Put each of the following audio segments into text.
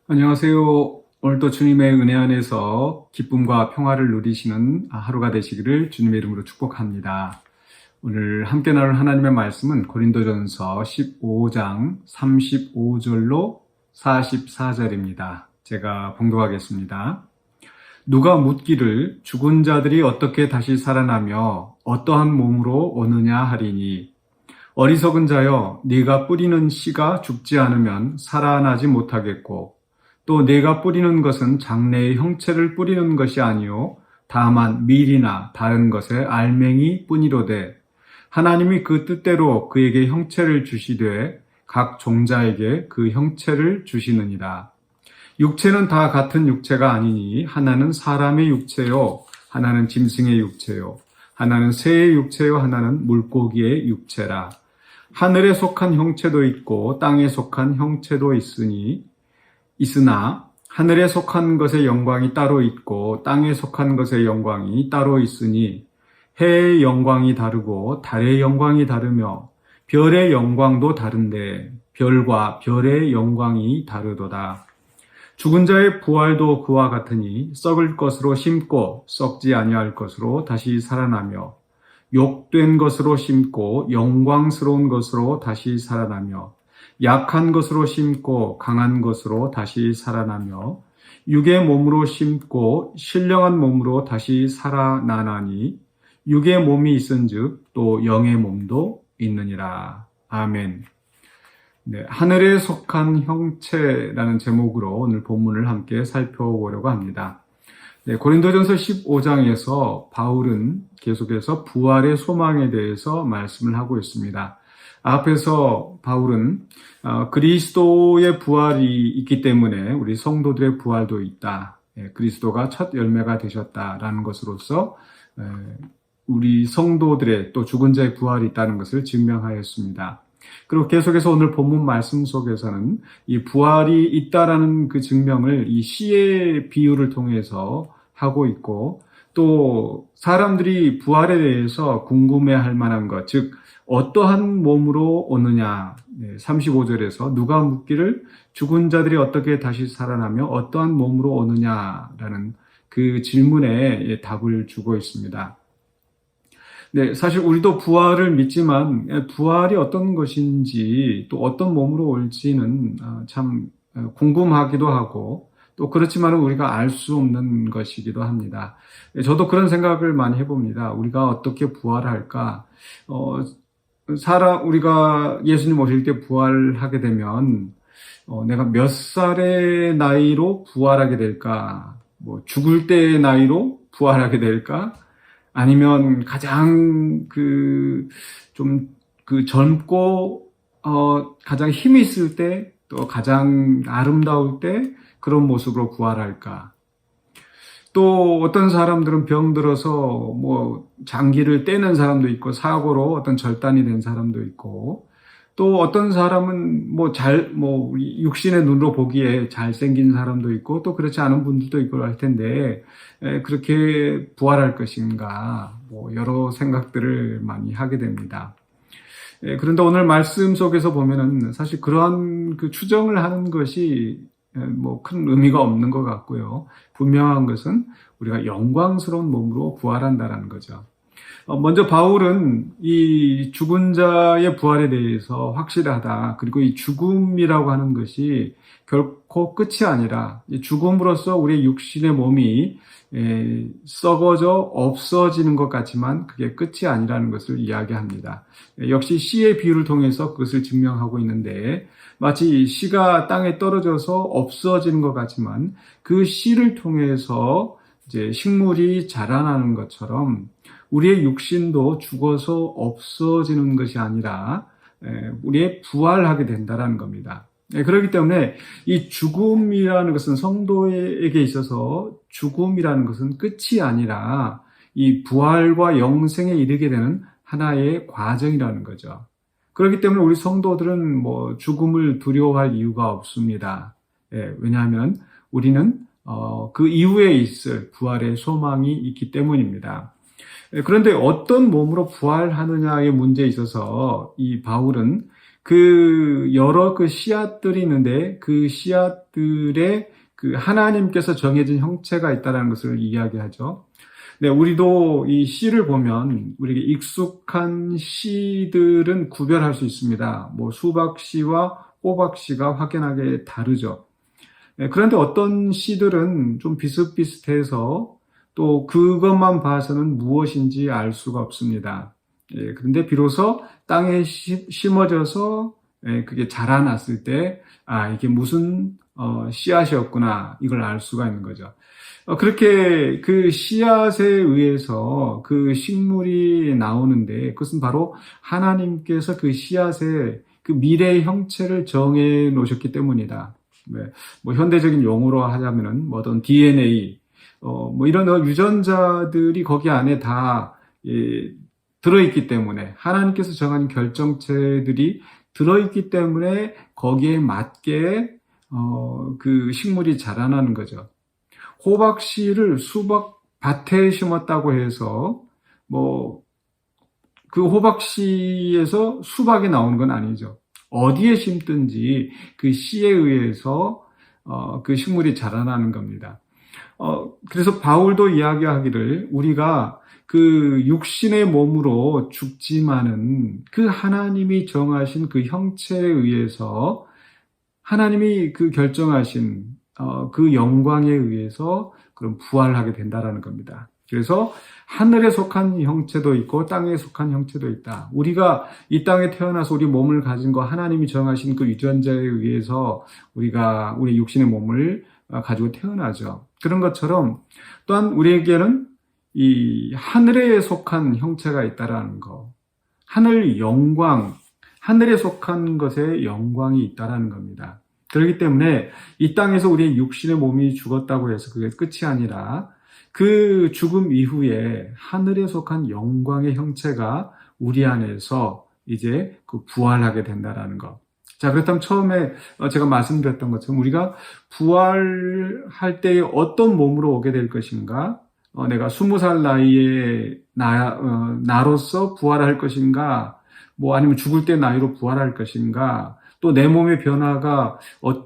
안녕하세요. 오늘도 주님의 은혜 안에서 기쁨과 평화를 누리시는 하루가 되시기를 주님의 이름으로 축복합니다. 오늘 함께 나눌 하나님의 말씀은 고린도전서 15장 35절로 44절입니다. 제가 봉독하겠습니다. 누가 묻기를 죽은 자들이 어떻게 다시 살아나며 어떠한 몸으로 오느냐 하리니 어리석은 자여 네가 뿌리는 씨가 죽지 않으면 살아나지 못하겠고 또 네가 뿌리는 것은 장래의 형체를 뿌리는 것이 아니요 다만 밀이나 다른 것의 알맹이 뿐이로되 하나님이 그 뜻대로 그에게 형체를 주시되 각 종자에게 그 형체를 주시느니라. 육체는 다 같은 육체가 아니니 하나는 사람의 육체요 하나는 짐승의 육체요 하나는 새의 육체요 하나는 물고기의 육체라. 하늘에 속한 형체도 있고 땅에 속한 형체도 있으나 하늘에 속한 것의 영광이 따로 있고 땅에 속한 것의 영광이 따로 있으니 해의 영광이 다르고 달의 영광이 다르며 별의 영광도 다른데 별과 별의 영광이 다르도다. 죽은 자의 부활도 그와 같으니 썩을 것으로 심고 썩지 아니할 것으로 다시 살아나며 욕된 것으로 심고 영광스러운 것으로 다시 살아나며 약한 것으로 심고 강한 것으로 다시 살아나며 육의 몸으로 심고 신령한 몸으로 다시 살아나나니 육의 몸이 있은즉 또 영의 몸도 있느니라. 아멘. 네, 하늘에 속한 형체라는 제목으로 오늘 본문을 함께 살펴보려고 합니다. 네, 고린도전서 15장에서 바울은 계속해서 부활의 소망에 대해서 말씀을 하고 있습니다. 앞에서 바울은 그리스도의 부활이 있기 때문에 우리 성도들의 부활도 있다. 그리스도가 첫 열매가 되셨다라는 것으로서 우리 성도들의 또 죽은 자의 부활이 있다는 것을 증명하였습니다. 그리고 계속해서 오늘 본문 말씀 속에서는 이 부활이 있다라는 그 증명을 이 씨의 비유를 통해서 하고 있고 또 사람들이 부활에 대해서 궁금해할 만한 것, 즉 어떠한 몸으로 오느냐 35절에서 누가 묻기를 죽은 자들이 어떻게 다시 살아나며 어떠한 몸으로 오느냐라는 그 질문에 답을 주고 있습니다. 네, 사실 우리도 부활을 믿지만 부활이 어떤 것인지 또 어떤 몸으로 올지는 참 궁금하기도 하고 또 그렇지만 우리가 알 수 없는 것이기도 합니다. 저도 그런 생각을 많이 해봅니다. 우리가 어떻게 부활할까? 우리가 예수님 오실 때 부활하게 되면 내가 몇 살의 나이로 부활하게 될까? 뭐 죽을 때의 나이로 부활하게 될까? 아니면 가장 젊고, 가장 힘이 있을 때, 또 가장 아름다울 때 그런 모습으로 부활할까? 또 어떤 사람들은 병들어서 뭐 장기를 떼는 사람도 있고, 사고로 어떤 절단이 된 사람도 있고, 또 어떤 사람은 우리 육신의 눈으로 보기에 잘생긴 사람도 있고, 또 그렇지 않은 분들도 있고 할 텐데, 그렇게 부활할 것인가, 여러 생각들을 많이 하게 됩니다. 그런데 오늘 말씀 속에서 보면은 사실 그러한 그 추정을 하는 것이 큰 의미가 없는 것 같고요. 분명한 것은 우리가 영광스러운 몸으로 부활한다라는 거죠. 먼저 바울은 이 죽은 자의 부활에 대해서 확실하다. 그리고 이 죽음이라고 하는 것이 결코 끝이 아니라 죽음으로써 우리의 육신의 몸이 썩어져 없어지는 것 같지만 그게 끝이 아니라는 것을 이야기합니다. 역시 씨의 비유를 통해서 그것을 증명하고 있는데 마치 씨가 땅에 떨어져서 없어지는 것 같지만 그 씨를 통해서 이제 식물이 자라나는 것처럼 우리의 육신도 죽어서 없어지는 것이 아니라 우리의 부활하게 된다는 겁니다. 그렇기 때문에 이 죽음이라는 것은 성도에게 있어서 죽음이라는 것은 끝이 아니라 이 부활과 영생에 이르게 되는 하나의 과정이라는 거죠. 그렇기 때문에 우리 성도들은 죽음을 두려워할 이유가 없습니다. 왜냐하면 우리는 그 이후에 있을 부활의 소망이 있기 때문입니다. 그런데 어떤 몸으로 부활하느냐의 문제에 있어서 이 바울은 여러 씨앗들이 있는데 그 씨앗들의 하나님께서 정해진 형체가 있다는 것을 이야기하죠. 네, 우리도 이 씨를 보면 우리에게 익숙한 씨들은 구별할 수 있습니다. 뭐 수박씨와 호박씨가 확연하게 다르죠. 네, 그런데 어떤 씨들은 좀 비슷비슷해서 또 그것만 봐서는 무엇인지 알 수가 없습니다. 예, 그런데 비로소 땅에 심어져서 그게 자라났을 때, 이게 무슨 씨앗이었구나, 이걸 알 수가 있는 거죠. 그렇게 그 씨앗에 의해서 그 식물이 나오는데, 그것은 바로 하나님께서 그 씨앗의 그 미래의 형체를 정해 놓으셨기 때문이다. 네, 뭐 현대적인 용어로 하자면은 뭐 어떤 DNA, 뭐 이런 유전자들이 거기 안에 다 들어있기 때문에, 하나님께서 정한 결정체들이 들어있기 때문에 거기에 맞게 그 식물이 자라나는 거죠. 호박씨를 수박 밭에 심었다고 해서 뭐 그 호박씨에서 수박이 나오는 건 아니죠. 어디에 심든지 그 씨에 의해서 그 식물이 자라나는 겁니다. 그래서 바울도 이야기하기를, 우리가 그 육신의 몸으로 죽지만은 그 하나님이 정하신 그 형체에 의해서, 하나님이 그 결정하신 그 영광에 의해서 그럼 부활하게 된다라는 겁니다. 그래서 하늘에 속한 형체도 있고 땅에 속한 형체도 있다. 우리가 이 땅에 태어나서 우리 몸을 가진 거 하나님이 정하신 그 유전자에 의해서 우리가 우리 육신의 몸을 가지고 태어나죠. 그런 것처럼 또한 우리에게는 이 하늘에 속한 형체가 있다라는 거, 하늘 영광, 하늘에 속한 것에 영광이 있다라는 겁니다. 그렇기 때문에 이 땅에서 우리의 육신의 몸이 죽었다고 해서 그게 끝이 아니라 그 죽음 이후에 하늘에 속한 영광의 형체가 우리 안에서 이제 그 부활하게 된다라는 것. 자, 그렇다면 처음에 제가 말씀드렸던 것처럼 우리가 부활할 때 어떤 몸으로 오게 될 것인가? 내가 20살 나이에 나로서 부활할 것인가? 뭐 아니면 죽을 때 나이로 부활할 것인가? 또 내 몸의 변화가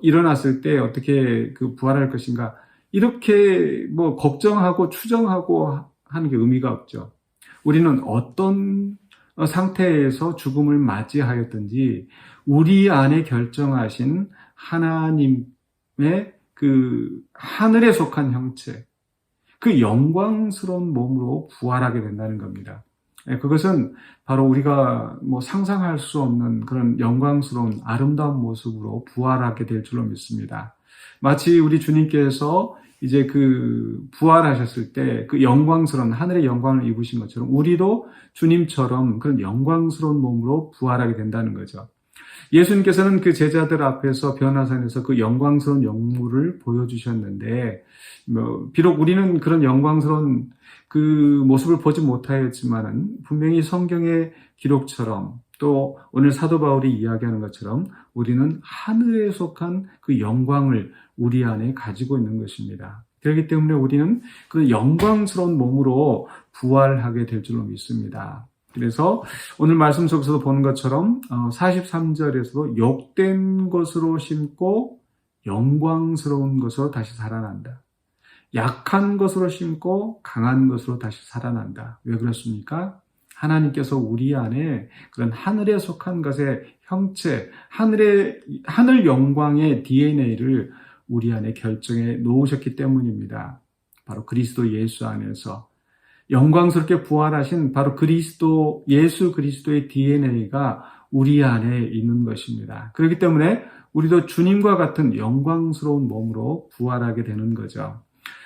일어났을 때 어떻게 그 부활할 것인가? 이렇게 뭐 걱정하고 추정하고 하는 게 의미가 없죠. 우리는 어떤 상태에서 죽음을 맞이하였든지 우리 안에 결정하신 하나님의 그 하늘에 속한 형체, 그 영광스러운 몸으로 부활하게 된다는 겁니다. 그것은 바로 우리가 뭐 상상할 수 없는 그런 영광스러운 아름다운 모습으로 부활하게 될 줄로 믿습니다. 마치 우리 주님께서 이제 그 부활하셨을 때 그 영광스러운 하늘의 영광을 입으신 것처럼 우리도 주님처럼 그런 영광스러운 몸으로 부활하게 된다는 거죠. 예수님께서는 그 제자들 앞에서 변화산에서 그 영광스러운 영물을 보여주셨는데, 비록 우리는 그런 영광스러운 그 모습을 보지 못하였지만은 분명히 성경의 기록처럼 또 오늘 사도 바울이 이야기하는 것처럼 우리는 하늘에 속한 그 영광을 우리 안에 가지고 있는 것입니다. 그렇기 때문에 우리는 그 영광스러운 몸으로 부활하게 될 줄로 믿습니다. 그래서 오늘 말씀 속에서도 보는 것처럼 43절에서도 욕된 것으로 심고 영광스러운 것으로 다시 살아난다. 약한 것으로 심고 강한 것으로 다시 살아난다. 왜 그렇습니까? 하나님께서 우리 안에 그런 하늘에 속한 것의 형체, 하늘 영광의 DNA를 우리 안에 결정해 놓으셨기 때문입니다. 바로 그리스도 예수 안에서 영광스럽게 부활하신 바로 예수 그리스도의 DNA가 우리 안에 있는 것입니다. 그렇기 때문에 우리도 주님과 같은 영광스러운 몸으로 부활하게 되는 거죠.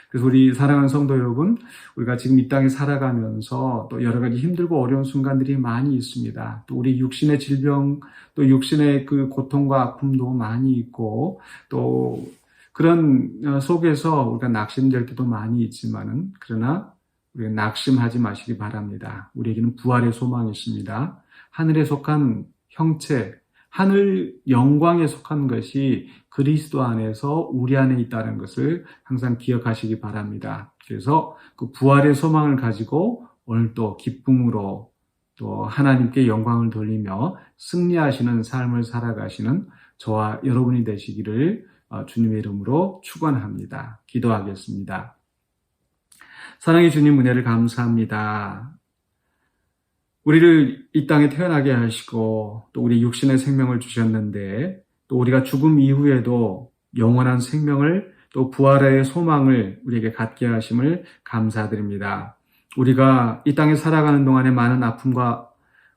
그래서 우리 사랑하는 성도 여러분, 우리가 지금 이 땅에 살아가면서 또 여러 가지 힘들고 어려운 순간들이 많이 있습니다. 또 우리 육신의 질병, 또 육신의 그 고통과 아픔도 많이 있고, 또 그런 속에서 우리가 낙심될 때도 많이 있지만은, 그러나 우리가 낙심하지 마시기 바랍니다. 우리에게는 부활의 소망이 있습니다. 하늘에 속한 형체, 하늘 영광에 속한 것이 그리스도 안에서 우리 안에 있다는 것을 항상 기억하시기 바랍니다. 그래서 그 부활의 소망을 가지고 오늘 또 기쁨으로 또 하나님께 영광을 돌리며 승리하시는 삶을 살아가시는 저와 여러분이 되시기를 주님의 이름으로 축원합니다. 기도하겠습니다. 사랑의 주님, 은혜를 감사합니다. 우리를 이 땅에 태어나게 하시고 또 우리 육신의 생명을 주셨는데 또 우리가 죽음 이후에도 영원한 생명을 또 부활의 소망을 우리에게 갖게 하심을 감사드립니다. 우리가 이 땅에 살아가는 동안에 많은 아픔과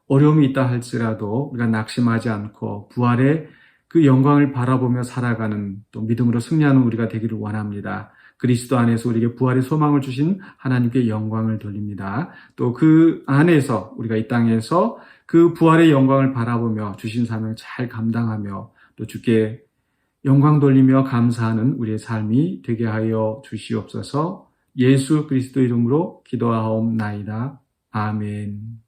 어려움이 있다 할지라도 우리가 낙심하지 않고 부활의 그 영광을 바라보며 살아가는 또 믿음으로 승리하는 우리가 되기를 원합니다. 그리스도 안에서 우리에게 부활의 소망을 주신 하나님께 영광을 돌립니다. 또 그 안에서 우리가 이 땅에서 그 부활의 영광을 바라보며 주신 사명을 잘 감당하며 또 주께 영광 돌리며 감사하는 우리의 삶이 되게 하여 주시옵소서. 예수 그리스도 이름으로 기도하옵나이다. 아멘.